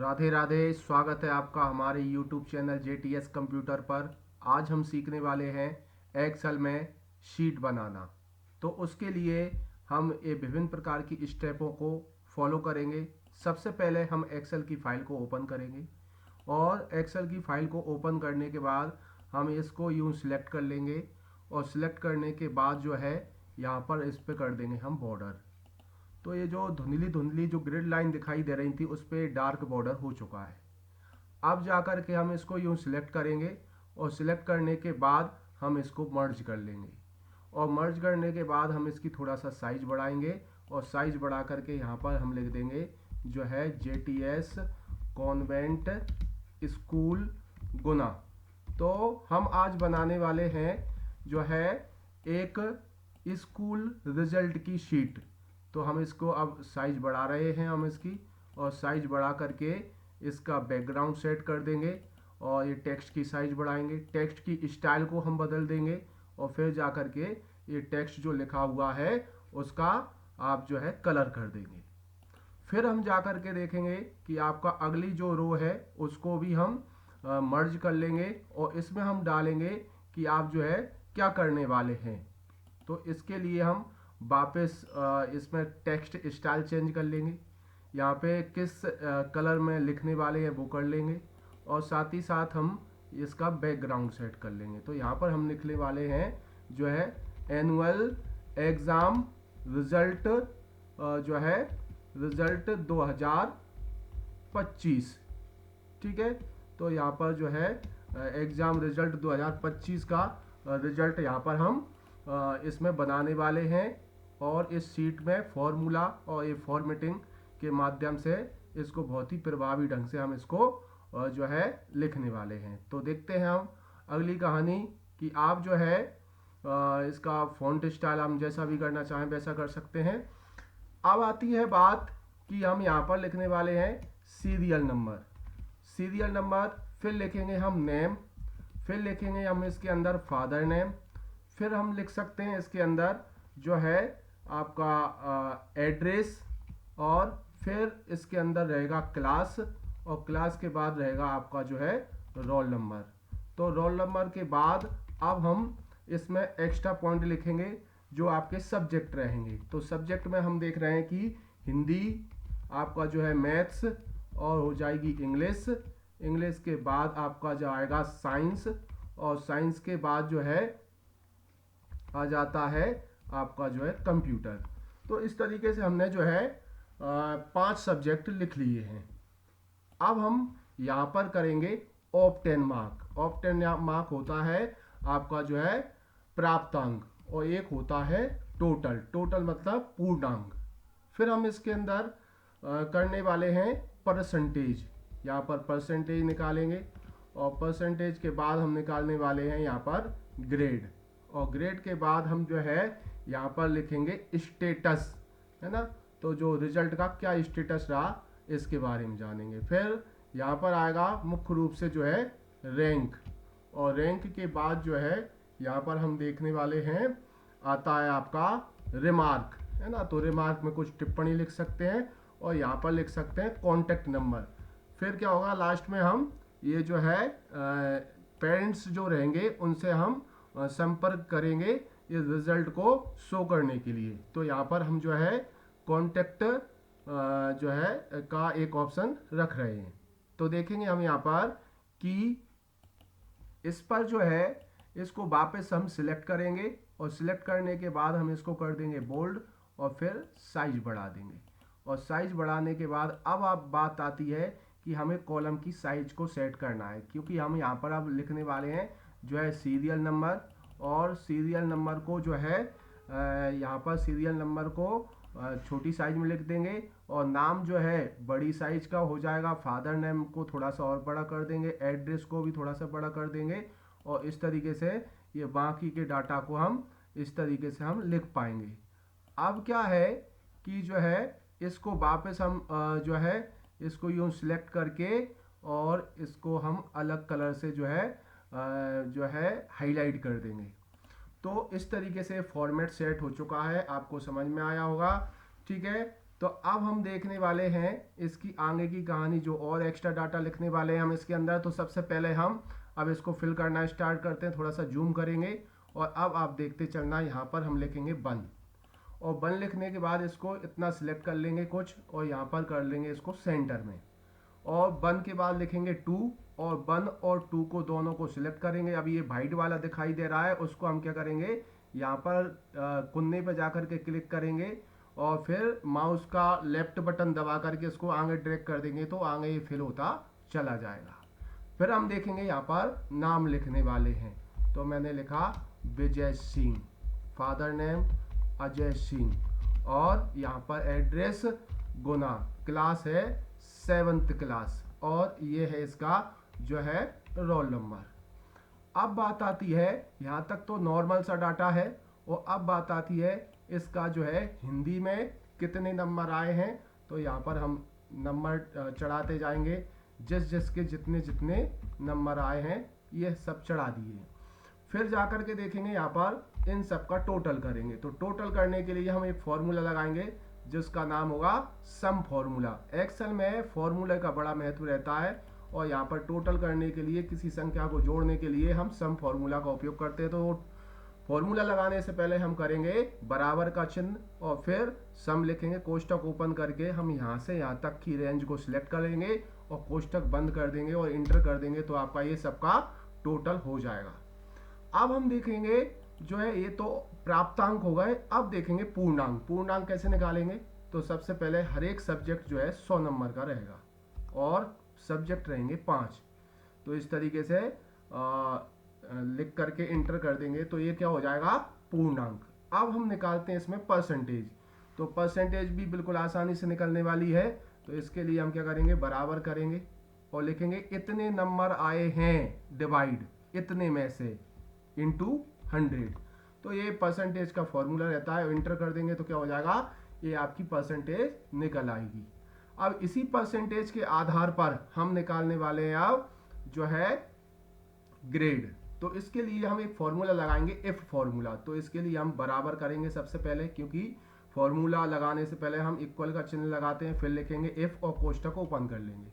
राधे राधे। स्वागत है आपका हमारे YouTube चैनल JTS कंप्यूटर पर। आज हम सीखने वाले हैं एक्सेल में शीट बनाना। तो उसके लिए हम ये विभिन्न प्रकार की स्टेपों को फॉलो करेंगे। सबसे पहले हम एक्सेल की फ़ाइल को ओपन करेंगे और एक्सेल की फ़ाइल को ओपन करने के बाद हम इसको यूँ सिलेक्ट कर लेंगे और सिलेक्ट करने के बाद जो है यहाँ पर इस पर कर देंगे हम बॉर्डर। तो ये जो धुंधली धुंधली जो ग्रिड लाइन दिखाई दे रही थी उस पर डार्क बॉर्डर हो चुका है। अब जाकर के हम इसको यूँ सिलेक्ट करेंगे और सिलेक्ट करने के बाद हम इसको मर्ज कर लेंगे और मर्ज करने के बाद हम इसकी थोड़ा सा साइज बढ़ाएंगे और साइज बढ़ा करके यहाँ पर हम लिख देंगे जो है JTS कॉन्वेंट स्कूल गुना। तो हम आज बनाने वाले हैं जो है एक स्कूल रिजल्ट की शीट। तो हम इसको अब साइज बढ़ा रहे हैं हम इसकी, और साइज बढ़ा करके इसका बैकग्राउंड सेट कर देंगे और ये टेक्स्ट की साइज बढ़ाएंगे, टेक्स्ट की स्टाइल को हम बदल देंगे और फिर जा करके ये टेक्स्ट जो लिखा हुआ है उसका आप जो है कलर कर देंगे। फिर हम जा करके देखेंगे कि आपका अगली जो रो है उसको भी हम मर्ज कर लेंगे और इसमें हम डालेंगे कि आप जो है क्या करने वाले हैं। तो इसके लिए हम वापस इसमें टेक्स्ट स्टाइल चेंज कर लेंगे, यहाँ पे किस कलर में लिखने वाले हैं वो कर लेंगे और साथ ही साथ हम इसका बैकग्राउंड सेट कर लेंगे। तो यहाँ पर हम लिखने वाले हैं जो है एनुअल एग्ज़ाम रिज़ल्ट जो है रिज़ल्ट 2025। ठीक है, तो यहाँ पर जो है एग्ज़ाम रिज़ल्ट 2025 का रिज़ल्ट यहाँ पर हम इसमें बनाने वाले हैं और इस शीट में फॉर्मूला और ये फॉर्मेटिंग के माध्यम से इसको बहुत ही प्रभावी ढंग से हम इसको जो है लिखने वाले हैं। तो देखते हैं हम अगली कहानी कि आप जो है इसका फॉन्ट स्टाइल हम जैसा भी करना चाहें वैसा कर सकते हैं। अब आती है बात कि हम यहाँ पर लिखने वाले हैं सीरियल नंबर। सीरियल नंबर, फिर लिखेंगे हम नेम, फिर लिखेंगे हम इसके अंदर फादर नेम, फिर हम लिख सकते हैं इसके अंदर जो है आपका एड्रेस, और फिर इसके अंदर रहेगा क्लास, और क्लास के बाद रहेगा आपका जो है रोल नंबर। तो रोल नंबर के बाद अब हम इसमें एक्स्ट्रा पॉइंट लिखेंगे जो आपके सब्जेक्ट रहेंगे। तो सब्जेक्ट में हम देख रहे हैं कि हिंदी, आपका जो है मैथ्स, और हो जाएगी इंग्लिश। इंग्लिश के बाद आपका जो आएगा साइंस, और साइंस के बाद जो है आ जाता है आपका जो है कंप्यूटर। तो इस तरीके से हमने जो है 5 सब्जेक्ट लिख लिए हैं। अब हम यहाँ पर करेंगे ऑफ 10 मार्क। ऑफ 10 मार्क होता है आपका जो है प्राप्तांक, और एक होता है टोटल। टोटल मतलब पूर्णांक। फिर हम इसके अंदर करने वाले हैं परसेंटेज। यहाँ पर परसेंटेज निकालेंगे और परसेंटेज के बाद हम निकालने वाले हैं यहाँ पर ग्रेड, और ग्रेड के बाद हम जो है यहाँ पर लिखेंगे स्टेटस, है ना। तो जो रिजल्ट का क्या स्टेटस रहा इसके बारे में जानेंगे। फिर यहाँ पर आएगा मुख्य रूप से जो है रैंक, और रैंक के बाद जो है यहाँ पर हम देखने वाले हैं आता है आपका रिमार्क, है ना। तो रिमार्क में कुछ टिप्पणी लिख सकते हैं और यहाँ पर लिख सकते हैं कॉन्टैक्ट नंबर। फिर क्या होगा लास्ट में हम ये जो है पेरेंट्स जो रहेंगे उनसे हम संपर्क करेंगे इस रिजल्ट को शो करने के लिए। तो यहाँ पर हम जो है कॉन्टैक्ट जो है का एक ऑप्शन रख रहे हैं। तो देखेंगे हम यहाँ पर कि इस पर जो है इसको वापस हम सिलेक्ट करेंगे और सिलेक्ट करने के बाद हम इसको कर देंगे बोल्ड और फिर साइज बढ़ा देंगे, और साइज बढ़ाने के बाद अब बात आती है कि हमें कॉलम की साइज को सेट करना है, क्योंकि हम यहाँ पर अब लिखने वाले हैं जो है सीरियल नंबर, और सीरियल नंबर को जो है यहाँ पर सीरियल नंबर को छोटी साइज में लिख देंगे, और नाम जो है बड़ी साइज का हो जाएगा। फादर नेम को थोड़ा सा और बड़ा कर देंगे, एड्रेस को भी थोड़ा सा बड़ा कर देंगे, और इस तरीके से ये बाकी के डाटा को हम इस तरीके से हम लिख पाएंगे। अब क्या है कि जो है इसको वापस हम जो है इसको यूँ सिलेक्ट करके और इसको हम अलग कलर से जो है हाईलाइट कर देंगे। तो इस तरीके से फॉर्मेट सेट हो चुका है, आपको समझ में आया होगा। ठीक है, तो अब हम देखने वाले हैं इसकी आगे की कहानी, जो और एक्स्ट्रा डाटा लिखने वाले हैं हम इसके अंदर। तो सबसे पहले हम अब इसको फिल करना स्टार्ट करते हैं, थोड़ा सा जूम करेंगे और अब आप देखते चलना, यहाँ पर हम लिखेंगे 1 और 1 लिखने के बाद इसको इतना सिलेक्ट कर लेंगे कुछ और यहाँ पर कर लेंगे इसको सेंटर में, और 1 के बाद लिखेंगे 2 और 1 और 2 को दोनों को सिलेक्ट करेंगे। अभी ये वाइट वाला दिखाई दे रहा है, उसको हम क्या करेंगे, यहाँ पर कुन्ने पे जाकर के क्लिक करेंगे और फिर माउस का लेफ्ट बटन दबा करके इसको आगे ड्रैग कर देंगे तो आगे ये फिल होता चला जाएगा। फिर हम देखेंगे यहाँ पर नाम लिखने वाले हैं, तो मैंने लिखा विजय सिंह, फादर नेम अजय सिंह, और यहाँ पर एड्रेस गुना, क्लास है 7th क्लास, और ये है इसका जो है रोल नंबर। अब बात आती है, यहाँ तक तो नॉर्मल सा डाटा है, और अब बात आती है इसका जो है हिंदी में कितने नंबर आए हैं। तो यहाँ पर हम नंबर चढ़ाते जाएंगे, जिसके जितने जितने नंबर आए हैं ये सब चढ़ा दिए। फिर जाकर के देखेंगे यहाँ पर इन सब का टोटल करेंगे। तो टोटल करने के लिए हम एक फॉर्मूला लगाएंगे जिसका नाम होगा सम फॉर्मूला। एक्सेल में फॉर्मूले का बड़ा महत्व रहता है, और यहाँ पर टोटल करने के लिए किसी संख्या को जोड़ने के लिए हम सम फॉर्मूला का उपयोग करते हैं। तो फॉर्मूला लगाने से पहले हम करेंगे बराबर का चिन्ह और फिर सम लिखेंगे, कोष्टक ओपन करके हम यहाँ से यहाँ तक की रेंज को सिलेक्ट करेंगे और कोष्टक बंद कर देंगे और इंटर कर देंगे, तो आपका ये सबका टोटल हो जाएगा। अब हम देखेंगे जो है ये तो प्राप्तांक हो गए, अब देखेंगे पूर्णांक। पूर्णांक कैसे निकालेंगे, तो सबसे पहले हर एक सब्जेक्ट जो है 100 नंबर का रहेगा और सब्जेक्ट रहेंगे 5। तो इस तरीके से लिख करके इंटर कर देंगे तो ये क्या हो जाएगा, पूर्णांक। अब हम निकालते हैं इसमें परसेंटेज। तो परसेंटेज भी बिल्कुल आसानी से निकलने वाली है। तो इसके लिए हम क्या करेंगे, बराबर करेंगे और लिखेंगे इतने नंबर आए हैं डिवाइड इतने में से इंटू 100। तो ये परसेंटेज का फॉर्मूला रहता है, इंटर कर देंगे तो क्या हो जाएगा, ये आपकी परसेंटेज निकल आएगी। अब इसी परसेंटेज के आधार पर हम निकालने वाले हैं अब जो है ग्रेड। तो इसके लिए हम एक फॉर्मूला लगाएंगे, इफ फॉर्मूला। तो इसके लिए हम बराबर करेंगे सबसे पहले, क्योंकि फॉर्मूला लगाने से पहले हम इक्वल का चिन्ह लगाते हैं, फिर लिखेंगे इफ और कोष्टक ओपन कर लेंगे।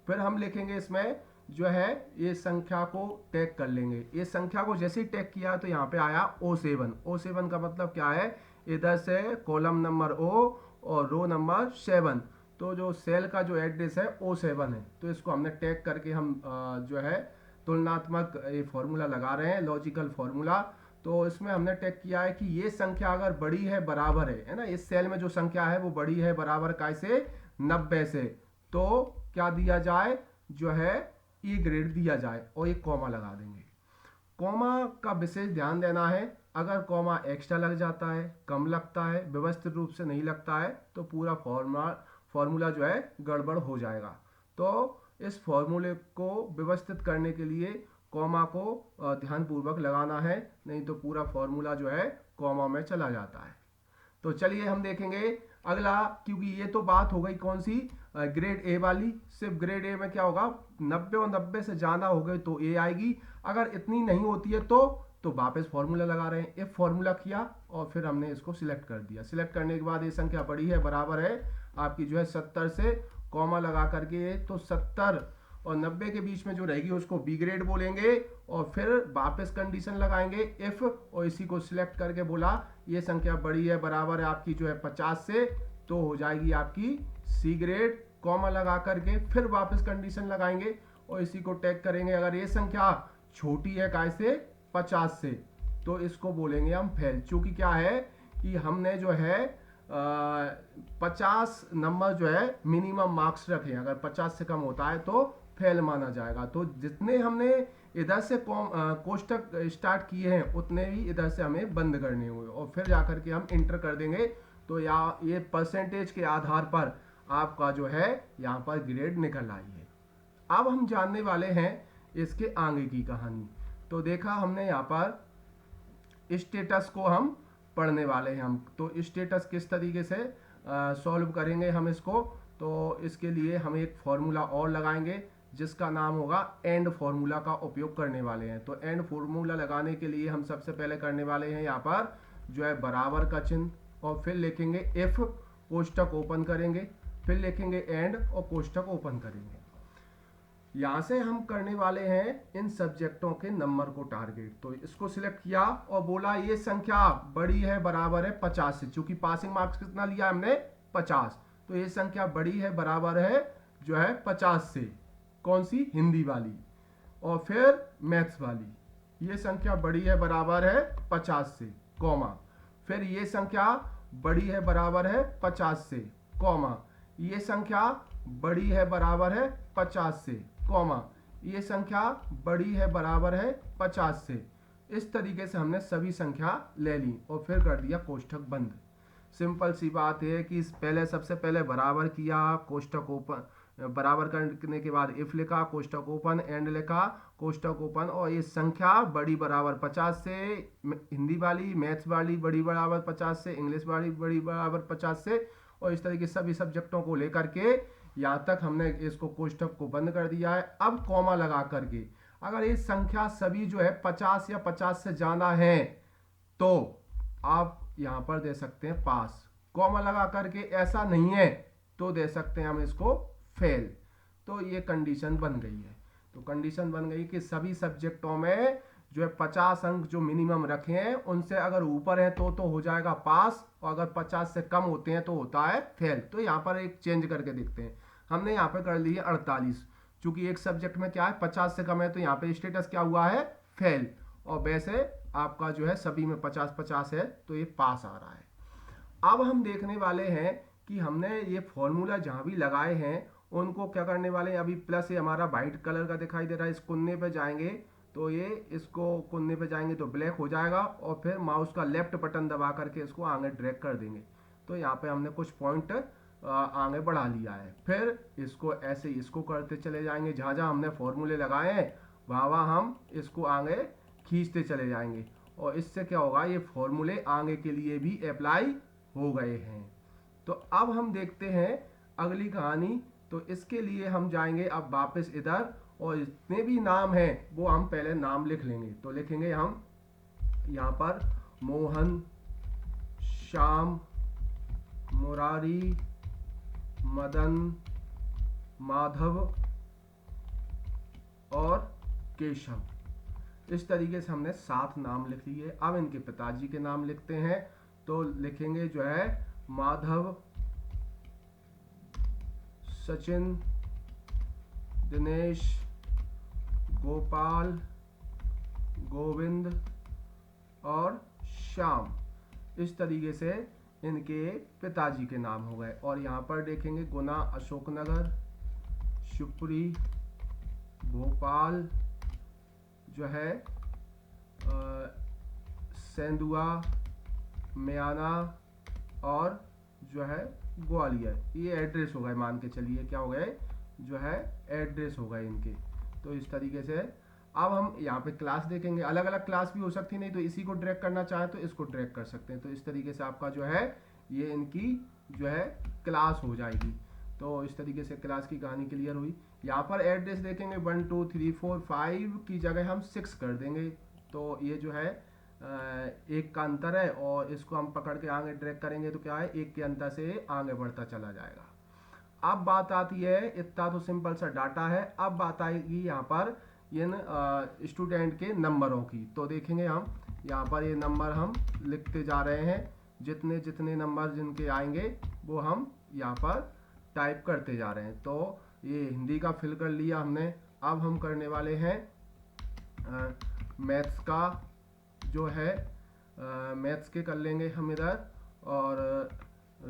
फिर हम लिखेंगे इसमें जो है ये संख्या को टैग कर लेंगे। ये संख्या को जैसे ही टैग किया तो यहाँ पे आया O7। O7 का मतलब क्या है, इधर से कॉलम नंबर O और रो नंबर 7। तो जो सेल का जो एड्रेस है O7 है, तो इसको हमने टैग करके हम जो है तुलनात्मक ये फॉर्मूला लगा रहे हैं, लॉजिकल फॉर्मूला। तो इसमें हमने टैग किया है कि ये संख्या अगर बड़ी है बराबर है ना, इस सेल में जो संख्या है वो बड़ी है बराबर कैसे, 90 से, तो क्या दिया जाए, जो है ई ग्रेड दिया जाए और एक कॉमा लगा देंगे। कॉमा का विशेष ध्यान देना है, अगर कॉमा एक्स्ट्रा लग जाता है, कम लगता है, व्यवस्थित रूप से नहीं लगता है, तो पूरा फॉर्मूला जो है गड़बड़ हो जाएगा। तो इस फॉर्मूले को व्यवस्थित करने के लिए कॉमा को ध्यानपूर्वक लगाना है, नहीं तो पूरा फॉर्मूला जो है कॉमा में चला जाता है। तो चलिए हम देखेंगे अगला, क्योंकि ये तो बात हो गई कौन सी, ग्रेड ए वाली। सिर्फ ग्रेड ए में क्या होगा, 90 और 90 से ज़्यादा हो गए तो ए आएगी, अगर इतनी नहीं होती है तो वापस फॉर्मूला लगा रहे हैं, इफ फॉर्मूला किया और फिर हमने इसको सिलेक्ट कर दिया। सिलेक्ट करने के बाद ये संख्या बड़ी है बराबर है आपकी जो है 70 से, कॉमा लगा करके, तो 70 और 90 के बीच में जो रहेगी उसको बी ग्रेड बोलेंगे और फिर वापस कंडीशन लगाएंगे इफ, और इसी को सिलेक्ट करके बोला ये संख्या बड़ी है बराबर है आपकी जो है 50 से, तो हो जाएगी आपकी सी ग्रेड। कॉमा लगा करके फिर वापस कंडीशन लगाएंगे और इसी को टैग करेंगे, अगर ये संख्या छोटी है कैसे, 50 से, तो इसको बोलेंगे हम फेल। चूंकि क्या है कि हमने जो है 50 नंबर जो है मिनिमम मार्क्स रखे हैं, अगर 50 से कम होता है तो फेल माना जाएगा। तो जितने हमने इधर से कोष्टक स्टार्ट किए हैं उतने ही इधर से हमें बंद करने हुए, और फिर जाकर के हम इंटर कर देंगे। तो ये परसेंटेज के आधार पर आपका जो है यहाँ पर ग्रेड निकल आई है। अब हम जानने वाले हैं इसके आगे की कहानी। तो देखा हमने यहाँ पर स्टेटस को हम पढ़ने वाले हैं हम। तो स्टेटस किस तरीके से सॉल्व करेंगे हम इसको, तो इसके लिए हम एक फॉर्मूला और लगाएंगे जिसका नाम होगा एंड फॉर्मूला का उपयोग करने वाले हैं। तो एंड फॉर्मूला लगाने के लिए हम सबसे पहले करने वाले हैं यहाँ पर जो है बराबर का चिन्ह और फिर लिखेंगे इफ कोष्टक ओपन करेंगे, फिर लिखेंगे एंड और कोष्टक ओपन करेंगे। यहाँ से हम करने वाले हैं इन सब्जेक्टों के नंबर को टारगेट। तो इसको सिलेक्ट किया और बोला ये संख्या बड़ी है बराबर है 50 से, चूंकि पासिंग मार्क्स कितना लिया हमने 50, तो ये संख्या बड़ी है बराबर है जो है 50 से, कौन सी, हिंदी वाली। और फिर मैथ्स वाली, ये संख्या बड़ी है बराबर है 50 से, कॉमा, फिर ये संख्या बड़ी है बराबर है 50 से, कॉमा, ये संख्या बड़ी है बराबर है 50 से, कॉमा, ये संख्या बड़ी है बराबर है 50 से। इस तरीके से हमने सभी संख्या ले ली और फिर कर दिया कोष्ठक बंद। सिंपल सी बात है कि पहले सबसे पहले बराबर किया, कोष्ठक ओपन, बराबर करने के बाद इफ लिखा, कोष्ठक ओपन, एंड लिखा, कोष्ठक ओपन, और ये संख्या बड़ी बराबर 50 से, हिंदी वाली, मैथ्स वाली बड़ी बराबर 50 से, इंग्लिश वाली बड़ी बराबर 50 से, और इस तरीके सभी सब्जेक्टों को लेकर के यहाँ तक हमने इसको कोष्ठक को बंद कर दिया है। अब कॉमा लगा करके अगर ये संख्या सभी जो है 50 या 50 से ज़्यादा है तो आप यहाँ पर दे सकते हैं पास, कॉमा लगा करके ऐसा नहीं है तो दे सकते हैं हम इसको फेल। तो ये कंडीशन बन गई है। तो कंडीशन बन गई कि सभी सब्जेक्टों में जो है 50 अंक जो मिनिमम रखे हैं उनसे अगर ऊपर है तो हो जाएगा पास, और अगर 50 से कम होते हैं तो होता है फेल। तो यहाँ पर एक चेंज करके देखते हैं। हमने यहाँ पे कर ली है 48, चूंकि एक सब्जेक्ट में क्या है 50 से कम है तो यहाँ पे स्टेटस क्या हुआ है, फेल, और वैसे आपका जो है सभी में 50-50 है तो ये पास आ रहा है। अब हम देखने वाले हैं कि हमने ये फॉर्मूला जहाँ भी लगाए हैं उनको क्या करने वाले हैं। अभी प्लस ये हमारा वाइट कलर का दिखाई दे रहा है, इस कोने पे जाएंगे तो ये इसको कोने पे जाएंगे तो ब्लैक हो जाएगा, और फिर माउस का लेफ्ट बटन दबा करके इसको आगे ड्रैग कर देंगे। तो यहाँ पे हमने कुछ पॉइंट आगे बढ़ा लिया है। फिर इसको ऐसे इसको करते चले जाएंगे, जहाँ जहाँ हमने फॉर्मूले लगाए हैं वहाँ वहाँ हम इसको आगे खींचते चले जाएंगे, और इससे क्या होगा, ये फॉर्मूले आगे के लिए भी अप्लाई हो गए हैं। तो अब हम देखते हैं अगली कहानी। तो इसके लिए हम जाएंगे अब वापस इधर, और जितने भी नाम हैं वो हम पहले नाम लिख लेंगे। तो लिखेंगे हम यहाँ पर मोहन, श्याम, मुरारी, मदन, माधव और केशव। इस तरीके से हमने 7 नाम लिख लिए। अब इनके पिताजी के नाम लिखते हैं। तो लिखेंगे जो है माधव, सचिन, दिनेश, गोपाल, गोविंद और श्याम। इस तरीके से इनके पिताजी के नाम हो गए। और यहाँ पर देखेंगे गुना, अशोकनगर, शिवपुरी, भोपाल जो है, सेंधुआ, म्याना और जो है ग्वालियर। ये एड्रेस हो गए, मान के चलिए क्या हो गए, जो है एड्रेस हो गए इनके। तो इस तरीके से अब हम यहाँ पे क्लास देखेंगे। अलग अलग क्लास भी हो सकती नहीं, तो इसी को ड्रैग करना चाहे तो इसको ड्रैग कर सकते हैं। तो इस तरीके से आपका जो है ये इनकी जो है क्लास हो जाएगी। तो इस तरीके से क्लास की कहानी क्लियर हुई। यहाँ पर एड्रेस देखेंगे 1 2 3 4 5 की जगह हम 6 कर देंगे। तो ये जो है एक का अंतर है, और इसको हम पकड़ के आगे ड्रैग करेंगे तो क्या है, एक के अंतर से आगे बढ़ता चला जाएगा। अब बात आती है, इतना तो सिंपल सा डाटा है। अब बात आएगी यहाँ पर इन स्टूडेंट के नंबरों की। तो देखेंगे हम यहाँ पर ये नंबर हम लिखते जा रहे हैं, जितने जितने नंबर जिनके आएंगे वो हम यहाँ पर टाइप करते जा रहे हैं। तो ये हिंदी का फिल कर लिया हमने। अब हम करने वाले हैं मैथ्स का जो है, मैथ्स के कर लेंगे हम इधर, और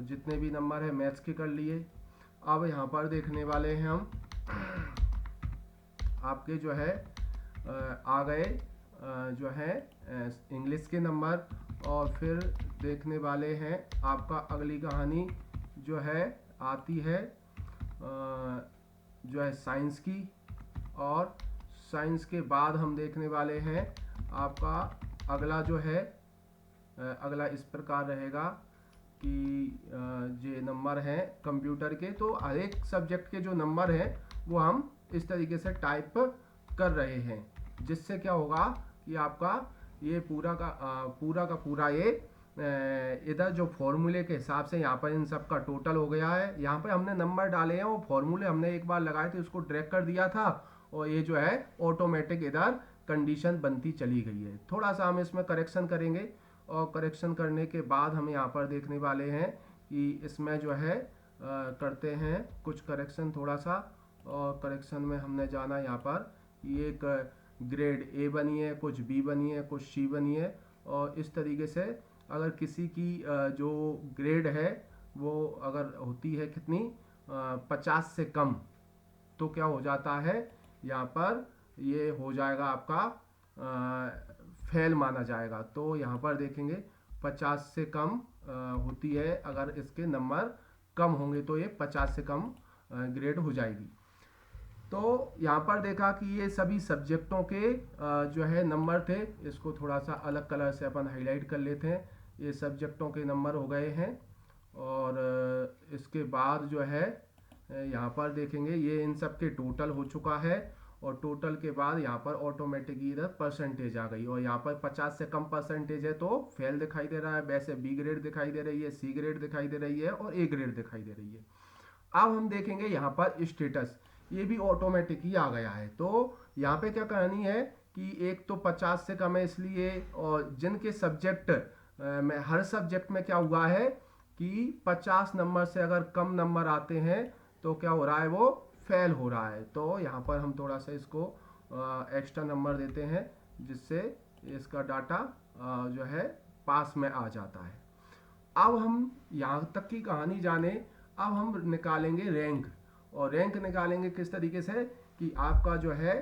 जितने भी नंबर है मैथ्स के कर लिए। अब यहाँ पर देखने वाले हैं हम आपके जो है आ गए जो है इंग्लिश के नंबर, और फिर देखने वाले हैं आपका अगली कहानी जो है आती है जो है साइंस की। और साइंस के बाद हम देखने वाले हैं आपका अगला जो है अगला इस प्रकार रहेगा कि ये नंबर हैं कंप्यूटर के। तो हर एक सब्जेक्ट के जो नंबर हैं वो हम इस तरीके से टाइप कर रहे हैं, जिससे क्या होगा कि आपका ये पूरा का पूरा ये इधर जो फॉर्मूले के हिसाब से यहाँ पर इन सब का टोटल हो गया है। यहाँ पे हमने नंबर डाले हैं, वो फॉर्मूले हमने एक बार लगाए थे, उसको ड्रैग कर दिया था और ये जो है ऑटोमेटिक इधर कंडीशन बनती चली गई है। थोड़ा सा हम इसमें करेक्शन करेंगे और करेक्शन करने के बाद हम यहाँ पर देखने वाले हैं कि इसमें जो है करते हैं कुछ करेक्शन थोड़ा सा। और करेक्शन में हमने जाना यहाँ पर, ये एक ग्रेड ए बनी है, कुछ बी बनी है, कुछ सी बनी है। और इस तरीके से अगर किसी की जो ग्रेड है वो अगर होती है कितनी 50 से कम, तो क्या हो जाता है यहाँ पर, ये हो जाएगा आपका फेल माना जाएगा। तो यहाँ पर देखेंगे 50 से कम होती है, अगर इसके नंबर कम होंगे तो ये 50 से कम ग्रेड हो जाएगी। तो यहाँ पर देखा कि ये सभी सब्जेक्टों के जो है नंबर थे। इसको थोड़ा सा अलग कलर से अपन हाईलाइट कर लेते हैं। ये सब्जेक्टों के नंबर हो गए हैं। और इसके बाद जो है यहाँ पर देखेंगे ये इन सब के टोटल हो चुका है। और टोटल के बाद यहाँ पर ऑटोमेटिक इधर परसेंटेज आ गई और यहाँ पर 50 से कम परसेंटेज है तो फेल दिखाई दे रहा है। वैसे बी ग्रेड दिखाई दे रही है, सी ग्रेड दिखाई दे रही है और ए ग्रेड दिखाई दे रही है। अब हम देखेंगे यहाँ पर स्टेटस, ये भी ऑटोमेटिक ही आ गया है। तो यहाँ पे क्या कहानी है कि एक तो 50 से कम है इसलिए, और जिनके सब्जेक्ट में हर सब्जेक्ट में क्या हुआ है कि 50 नंबर से अगर कम नंबर आते हैं तो क्या हो रहा है, वो फेल हो रहा है। तो यहाँ पर हम थोड़ा सा इसको एक्स्ट्रा नंबर देते हैं जिससे इसका डाटा जो है पास में आ जाता है। अब हम यहाँ तक की कहानी जाने, अब हम निकालेंगे रैंक। और रैंक निकालेंगे किस तरीके से कि आपका जो है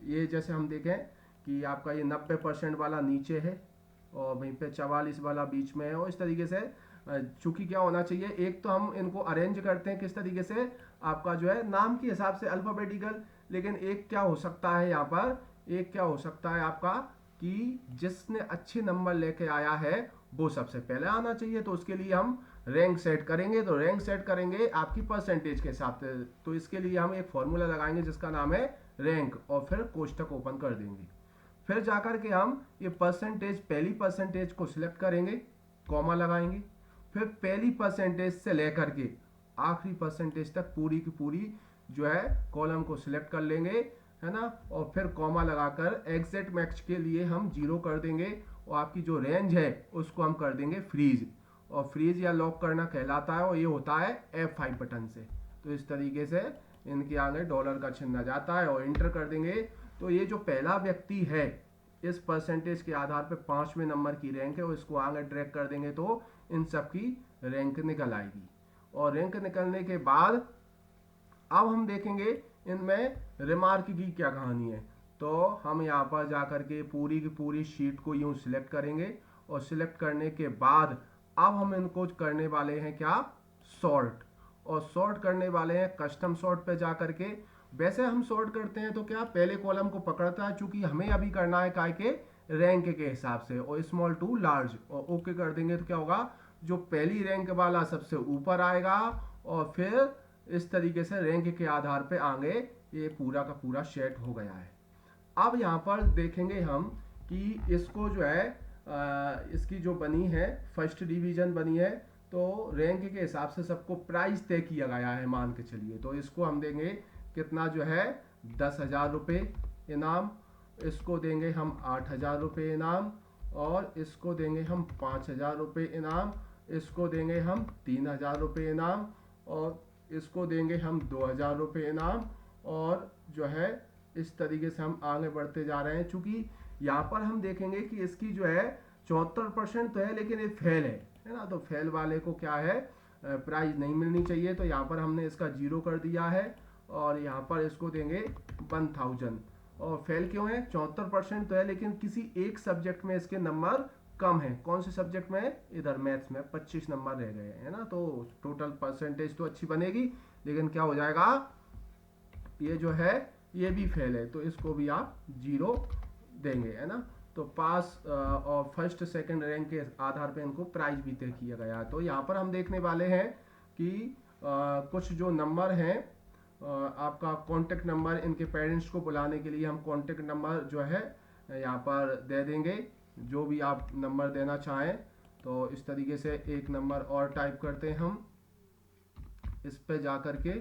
ये जैसे हम देखें कि आपका ये 90% वाला नीचे है और वहीं पे 44 वाला बीच में है। और इस तरीके से चूंकि क्या होना चाहिए, एक तो हम इनको अरेंज करते हैं किस तरीके से, आपका जो है नाम के हिसाब से अल्फाबेटिकल। लेकिन एक क्या हो सकता है यहाँ पर, एक क्या हो सकता है आपका कि जिसने अच्छे नंबर लेके आया है वो सबसे पहले आना चाहिए। तो उसके लिए हम रैंक सेट करेंगे। तो रैंक सेट करेंगे आपकी परसेंटेज के हिसाब से। तो इसके लिए हम एक फॉर्मूला लगाएंगे जिसका नाम है रैंक और फिर कोष्टक ओपन कर देंगे। फिर जाकर के हम ये परसेंटेज, पहली परसेंटेज को सिलेक्ट करेंगे, कॉमा लगाएंगे। फिर पहली परसेंटेज से लेकर के आखिरी परसेंटेज तक पूरी की पूरी जो है कॉलम को सिलेक्ट कर लेंगे, है ना। और फिर कॉमा लगाकर एग्जैक्ट मैच के लिए हम 0 कर देंगे और आपकी जो रेंज है उसको हम कर देंगे फ्रीज। और फ्रीज या लॉक करना कहलाता है और ये होता है F5 बटन से। तो इस तरीके से इनके आगे डॉलर का चिन्ह आ जाता है और इंटर कर देंगे। तो ये जो पहला व्यक्ति है इस परसेंटेज के आधार पर 5वें नंबर की रैंक है और इसको आगे ड्रैग कर देंगे तो इन सब की रैंक निकल आएगी। और रैंक निकलने के बाद अब हम देखेंगे इनमें रिमार्क की क्या कहानी है। तो हम यहाँ पर जाकर के पूरी की पूरी शीट को यूं सिलेक्ट करेंगे और सिलेक्ट करने के बाद अब हम इनको करने वाले हैं क्या, सॉर्ट। और सॉर्ट करने वाले हैं कस्टम सॉर्ट पे जाकर के। वैसे हम सॉर्ट करते हैं तो क्या पहले कॉलम को पकड़ता है, चूंकि हमें अभी करना है काय के रैंक के हिसाब से, और स्मॉल टू लार्ज। और ओके कर देंगे तो क्या होगा, जो पहली रैंक वाला सबसे ऊपर आएगा और फिर इस तरीके से रैंक के आधार पे आगे ये पूरा का पूरा सेट हो गया है। अब यहाँ पर देखेंगे हम कि इसको जो है इसकी जो बनी है फर्स्ट डिवीजन बनी है, तो रैंक के हिसाब से सबको प्राइस तय किया गया है मान के चलिए। तो इसको हम देंगे कितना जो है 10,000 रुपये इनाम, इसको देंगे हम 8,000 रुपये इनाम, और इसको देंगे हम 5,000 रुपये इनाम, इसको देंगे हम 3,000 रुपये इनाम, और इसको देंगे हम 2,000 रुपये इनाम। और जो है इस तरीके से हम आगे बढ़ते जा रहे हैं। चूंकि यहाँ पर हम देखेंगे कि इसकी जो है 74% तो है लेकिन ये फेल है ना। तो फेल वाले को क्या है, प्राइज नहीं मिलनी चाहिए। तो यहाँ पर हमने इसका 0 कर दिया है और यहाँ पर इसको देंगे 1,000। और फेल क्यों है, 74% तो है लेकिन किसी एक सब्जेक्ट में इसके नंबर कम है। कौन से सब्जेक्ट में, इधर मैथ्स में 25 नंबर रह गए हैं ना। तो टोटल परसेंटेज तो अच्छी बनेगी लेकिन क्या हो जाएगा, ये जो है ये भी फेल है। तो इसको भी आप 0 देंगे, है ना। तो पास और फर्स्ट सेकंड रैंक के आधार पे इनको प्राइज भी तय किया गया है। तो यहाँ पर हम देखने वाले हैं कि कुछ जो नंबर हैं, आपका कॉन्टेक्ट नंबर, इनके पेरेंट्स को बुलाने के लिए हम कॉन्टेक्ट नंबर जो है यहाँ पर दे देंगे जो भी आप नंबर देना चाहें। तो इस तरीके से एक नंबर और टाइप करते हैं हम इस पे जा कर के,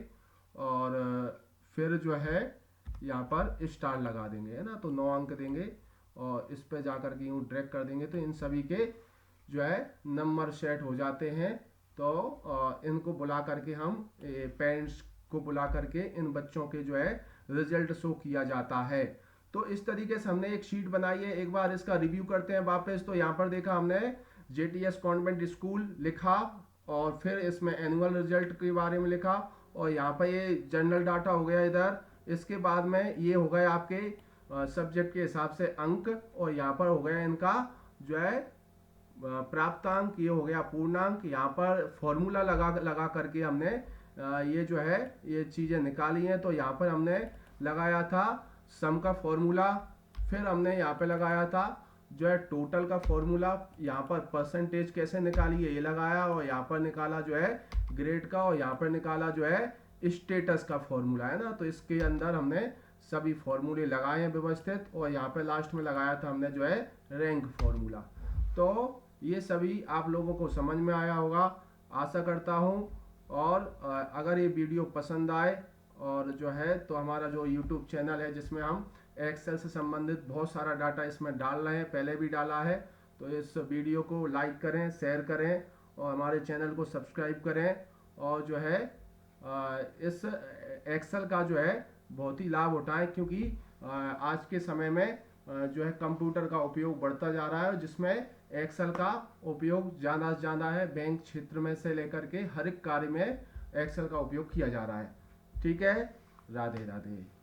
और फिर जो है यहाँ पर स्टार लगा देंगे, है ना। तो 9 अंक देंगे और इस पे जा कर के यूँ ड्रैग कर देंगे तो इन सभी के जो है नंबर सेट हो जाते हैं। तो इनको बुला करके हम पेरेंट्स को बुला करके इन बच्चों के जो है रिजल्ट शो किया जाता है। तो इस तरीके से हमने एक शीट बनाई है। एक बार इसका रिव्यू करते हैं वापस। तो यहाँ पर देखा हमने JTS कॉन्वेंट स्कूल लिखा, और फिर इसमें एनुअल रिजल्ट के बारे में लिखा, और यहाँ पर ये जनरल डाटा हो गया इधर। इसके बाद में ये हो गए आपके सब्जेक्ट के हिसाब से अंक, और यहाँ पर हो गया इनका जो है प्राप्तांक, ये हो गया पूर्णांक। यहाँ पर फॉर्मूला लगा करके हमने ये जो है ये चीज़ें निकाली हैं। तो यहाँ पर हमने लगाया था सम का फॉर्मूला, फिर हमने यहाँ पे लगाया था जो है टोटल का फॉर्मूला, यहाँ पर परसेंटेज कैसे निकाली है ये लगाया, और यहाँ पर निकाला जो है ग्रेड का, और यहाँ पर निकाला जो है स्टेटस का फॉर्मूला, है ना। तो इसके अंदर हमने सभी फॉर्मूले लगाए हैं व्यवस्थित, और यहाँ पे लास्ट में लगाया था हमने जो है रैंक फॉर्मूला। तो ये सभी आप लोगों को समझ में आया होगा, आशा करता हूँ। और अगर ये वीडियो पसंद आए और जो है तो हमारा जो YouTube चैनल है जिसमें हम एक्सेल से संबंधित बहुत सारा डाटा इसमें डाल रहे हैं, पहले भी डाला है, तो इस वीडियो को लाइक करें, शेयर करें, और हमारे चैनल को सब्सक्राइब करें। और जो है इस एक्सेल का जो है बहुत ही लाभ उठाएं, क्योंकि आज के समय में जो है कंप्यूटर का उपयोग बढ़ता जा रहा है, जिसमें एक्सेल का उपयोग ज़्यादा से ज़्यादा है। बैंक क्षेत्र में से लेकर के हर एक कार्य में एक्सेल का उपयोग किया जा रहा है। ठीक है, राधे राधे।